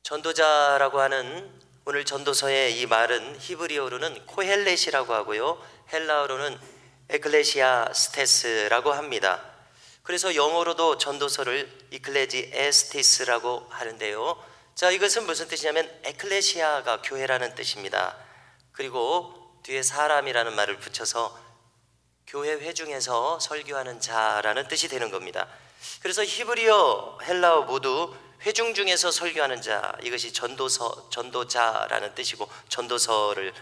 전도자라고 하는 오늘 전도서의 이 말은 히브리어로는 코헬렛이라고 하고요, 헬라어로는 에클레시아스테스라고 합니다. 그래서 영어로도 전도서를 이클레지에스티스라고 하는데요. 자, 이것은 무슨 뜻이냐면 에클레시아가 교회라는 뜻입니다. 그리고 뒤에 사람이라는 말을 붙여서 교회 회중에서 설교하는 자라는 뜻이 되는 겁니다. 그래서 히브리어, 헬라어 모두 회중 중에서 설교하는 자, 이것이 전도자라는 뜻이고 전도서를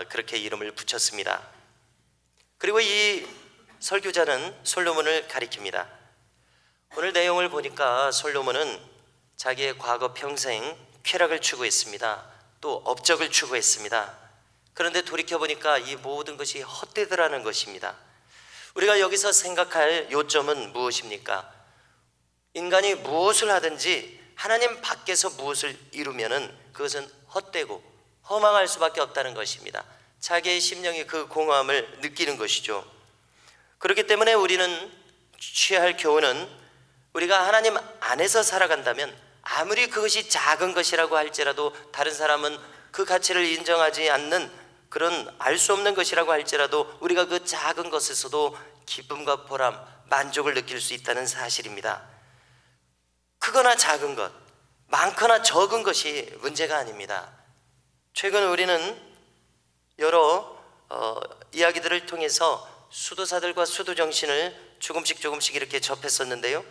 그렇게 이름을 붙였습니다. 그리고 이 설교자는 솔로몬을 가리킵니다. 오늘 내용을 보니까 솔로몬은 자기의 과거 평생 쾌락을 추구했습니다. 또 업적을 추구했습니다. 그런데 돌이켜보니까 이 모든 것이 헛되더라는 것입니다. 우리가 여기서 생각할 요점은 무엇입니까? 인간이 무엇을 하든지 하나님 밖에서 무엇을 이루면은 그것은 헛되고 허망할 수밖에 없다는 것입니다. 자기의 심령이 그 공허함을 느끼는 것이죠. 그렇기 때문에 우리는 취할 교훈은 우리가 하나님 안에서 살아간다면 아무리 그것이 작은 것이라고 할지라도 다른 사람은 그 가치를 인정하지 않는 그런 알 수 없는 것이라고 할지라도 우리가 그 작은 것에서도 기쁨과 보람, 만족을 느낄 수 있다는 사실입니다. 크거나 작은 것, 많거나 적은 것이 문제가 아닙니다. 최근 우리는 여러 이야기들을 통해서 수도사들과 수도정신을 조금씩 이렇게 접했었는데요.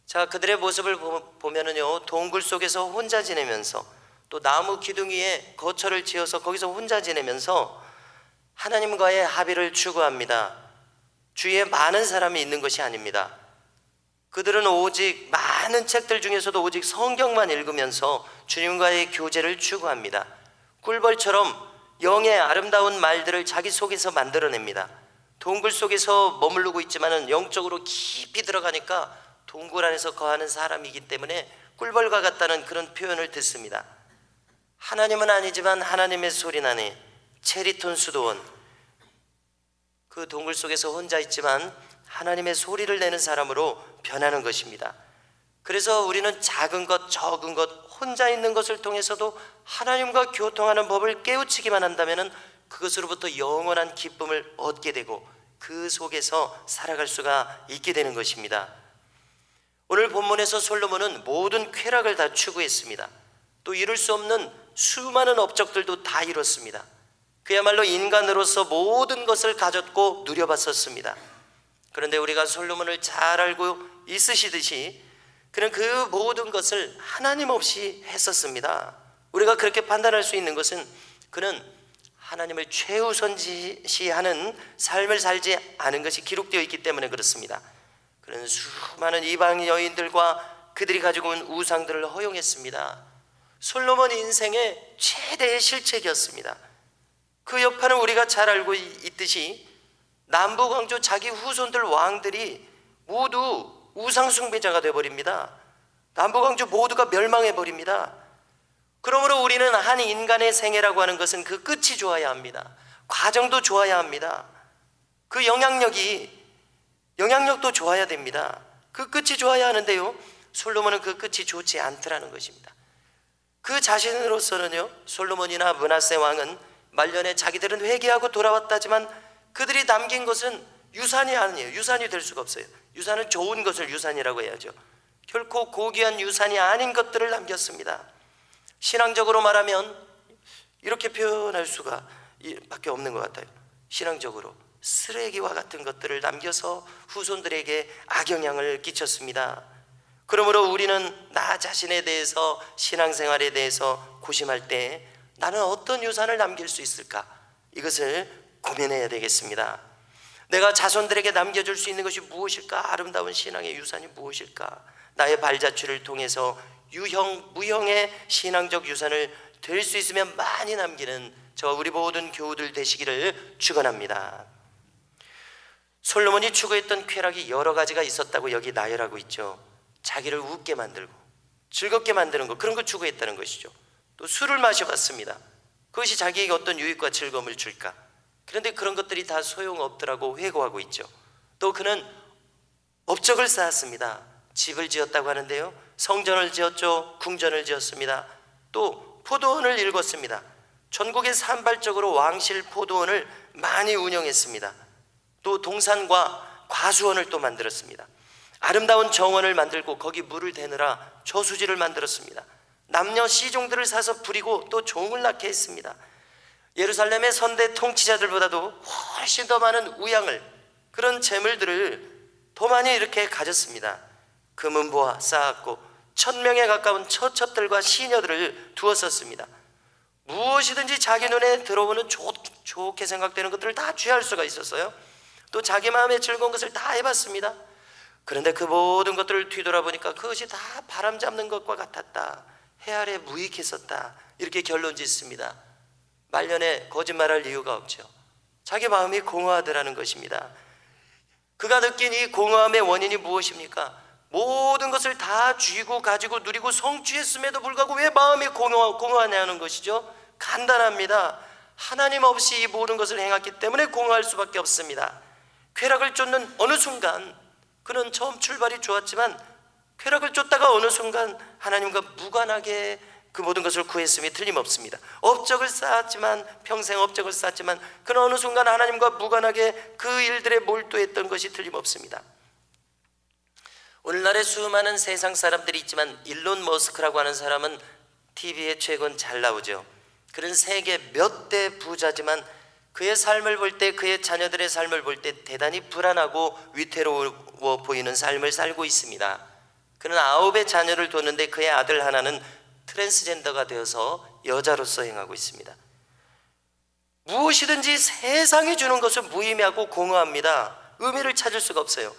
자, 그들의 모습을 보면은요, 동굴 속에서 혼자 지내면서 또 나무 기둥 위에 거처를 지어서 거기서 혼자 지내면서 하나님과의 합의를 추구합니다. 주위에 많은 사람이 있는 것이 아닙니다. 그들은 오직 많은 책들 중에서도 오직 성경만 읽으면서 주님과의 교제를 추구합니다. 꿀벌처럼 영의 아름다운 말들을 자기 속에서 만들어냅니다. 동굴 속에서 머무르고 있지만은 영적으로 깊이 들어가니까 동굴 안에서 거하는 사람이기 때문에 꿀벌과 같다는 그런 표현을 듣습니다. 하나님은 아니지만 하나님의 소리 나네. 체리톤 수도원, 그 동굴 속에서 혼자 있지만 하나님의 소리를 내는 사람으로 변하는 것입니다. 그래서 우리는 작은 것, 적은 것, 혼자 있는 것을 통해서도 하나님과 교통하는 법을 깨우치기만 한다면 그것으로부터 영원한 기쁨을 얻게 되고 그 속에서 살아갈 수가 있게 되는 것입니다. 오늘 본문에서 솔로몬은 모든 쾌락을 다 추구했습니다. 또 이룰 수 없는 수많은 업적들도 다 이뤘습니다. 그야말로 인간으로서 모든 것을 가졌고 누려봤었습니다. 그런데 우리가 솔로몬을 잘 알고 있으시듯이 그는 그 모든 것을 하나님 없이 했었습니다. 우리가 그렇게 판단할 수 있는 것은 그는 하나님을 최우선시하는 삶을 살지 않은 것이 기록되어 있기 때문에 그렇습니다. 그는 수많은 이방 여인들과 그들이 가지고 온 우상들을 허용했습니다. 솔로몬 인생의 최대의 실책이었습니다. 그 여파는 우리가 잘 알고 있듯이 남부광조 자기 후손들 왕들이 모두 우상숭배자가 되어버립니다. 남부광조 모두가 멸망해버립니다. 그러므로 우리는 한 인간의 생애라고 하는 것은 그 끝이 좋아야 합니다. 과정도 좋아야 합니다. 그 영향력도 좋아야 됩니다. 그 끝이 좋아야 하는데요, 솔로몬은 그 끝이 좋지 않더라는 것입니다. 그 자신으로서는요, 솔로몬이나 므낫세 왕은 말년에 자기들은 회개하고 돌아왔다지만 그들이 남긴 것은 유산이 아니에요. 유산이 될 수가 없어요. 유산은 좋은 것을 유산이라고 해야죠. 결코 고귀한 유산이 아닌 것들을 남겼습니다. 신앙적으로 말하면 이렇게 표현할 수가 밖에 없는 것 같아요. 신앙적으로 쓰레기와 같은 것들을 남겨서 후손들에게 악영향을 끼쳤습니다. 그러므로 우리는 나 자신에 대해서, 신앙생활에 대해서 고심할 때 나는 어떤 유산을 남길 수 있을까? 이것을 고민해야 되겠습니다. 내가 자손들에게 남겨줄 수 있는 것이 무엇일까? 아름다운 신앙의 유산이 무엇일까? 나의 발자취를 통해서 무형의 신앙적 유산을 될 수 있으면 많이 남기는 저와 우리 모든 교우들 되시기를 축원합니다. 솔로몬이 추구했던 쾌락이 여러 가지가 있었다고 여기 나열하고 있죠. 자기를 웃게 만들고 즐겁게 만드는 것, 그런 걸 추구했다는 것이죠. 또 술을 마셔봤습니다. 그것이 자기에게 어떤 유익과 즐거움을 줄까? 그런데 그런 것들이 다 소용없더라고 회고하고 있죠. 또 그는 업적을 쌓았습니다. 집을 지었다고 하는데요, 성전을 지었죠. 궁전을 지었습니다. 또 포도원을 일궜습니다. 전국에 산발적으로 왕실 포도원을 많이 운영했습니다. 또 동산과 과수원을 또 만들었습니다. 아름다운 정원을 만들고 거기 물을 대느라 저수지를 만들었습니다. 남녀 씨종들을 사서 부리고 또 종을 낳게 했습니다. 예루살렘의 선대 통치자들보다도 훨씬 더 많은 우양을, 그런 재물들을 더 많이 이렇게 가졌습니다. 금은보화 쌓았고 1000명에 가까운 처첩들과 시녀들을 두었었습니다. 무엇이든지 자기 눈에 들어오는 좋게 생각되는 것들을 다 취할 수가 있었어요. 또 자기 마음에 즐거운 것을 다 해봤습니다. 그런데 그 모든 것들을 뒤돌아보니까 그것이 다 바람 잡는 것과 같았다, 해 아래 무익했었다, 이렇게 결론 짓습니다. 말년에 거짓말할 이유가 없죠. 자기 마음이 공허하더라는 것입니다. 그가 느낀 이 공허함의 원인이 무엇입니까? 모든 것을 다 쥐고 가지고 누리고 성취했음에도 불구하고 왜 마음이 공허하냐는 것이죠. 간단합니다. 하나님 없이 이 모든 것을 행했기 때문에 공허할 수밖에 없습니다. 쾌락을 쫓는 어느 순간, 그는 처음 출발이 좋았지만 쾌락을 쫓다가 어느 순간 하나님과 무관하게 그 모든 것을 구했음이 틀림없습니다. 업적을 쌓았지만, 평생 업적을 쌓았지만 그는 어느 순간 하나님과 무관하게 그 일들에 몰두했던 것이 틀림없습니다. 오늘날에 수많은 세상 사람들이 있지만 일론 머스크라고 하는 사람은 TV에 최근 잘 나오죠. 그는 세계 몇 대 부자지만 그의 삶을 볼 때, 그의 자녀들의 삶을 볼 때 대단히 불안하고 위태로워 보이는 삶을 살고 있습니다. 그는 9의 자녀를 뒀는데 그의 아들 하나는 트랜스젠더가 되어서 여자로서 행하고 있습니다. 무엇이든지 세상이 주는 것은 무의미하고 공허합니다. 의미를 찾을 수가 없어요.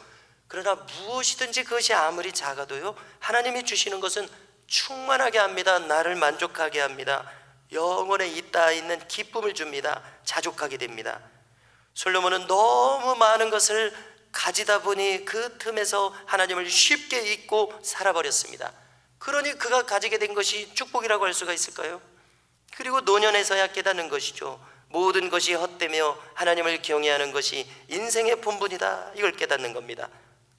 그러나 무엇이든지 그것이 아무리 작아도요, 하나님이 주시는 것은 충만하게 합니다. 나를 만족하게 합니다. 영혼에 있는 기쁨을 줍니다. 자족하게 됩니다. 솔로몬은 너무 많은 것을 가지다 보니 그 틈에서 하나님을 쉽게 잊고 살아버렸습니다. 그러니 그가 가지게 된 것이 축복이라고 할 수가 있을까요? 그리고 노년에서야 깨닫는 것이죠. 모든 것이 헛되며 하나님을 경외하는 것이 인생의 본분이다, 이걸 깨닫는 겁니다.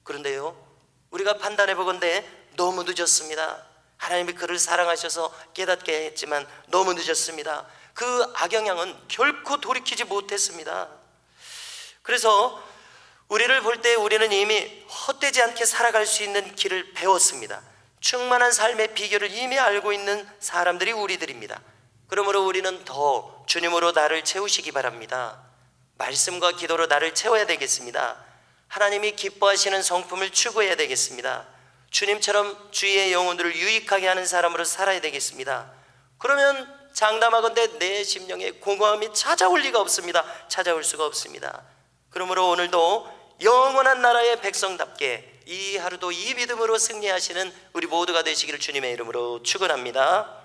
그런데요, 우리가 판단해 보건대 너무 늦었습니다. 하나님이 그를 사랑하셔서 깨닫게 했지만 너무 늦었습니다. 그 악영향은 결코 돌이키지 못했습니다. 그래서 우리를 볼 때 우리는 이미 헛되지 않게 살아갈 수 있는 길을 배웠습니다. 충만한 삶의 비결을 이미 알고 있는 사람들이 우리들입니다. 그러므로 우리는 더 주님으로 나를 채우시기 바랍니다. 말씀과 기도로 나를 채워야 되겠습니다. 하나님이 기뻐하시는 성품을 추구해야 되겠습니다. 주님처럼 주의 영혼들을 유익하게 하는 사람으로 살아야 되겠습니다. 그러면 장담하건대 내 심령에 공허함이 찾아올 리가 없습니다. 찾아올 수가 없습니다. 그러므로 오늘도 영원한 나라의 백성답게 이 하루도 이 믿음으로 승리하시는 우리 모두가 되시기를 주님의 이름으로 축원합니다.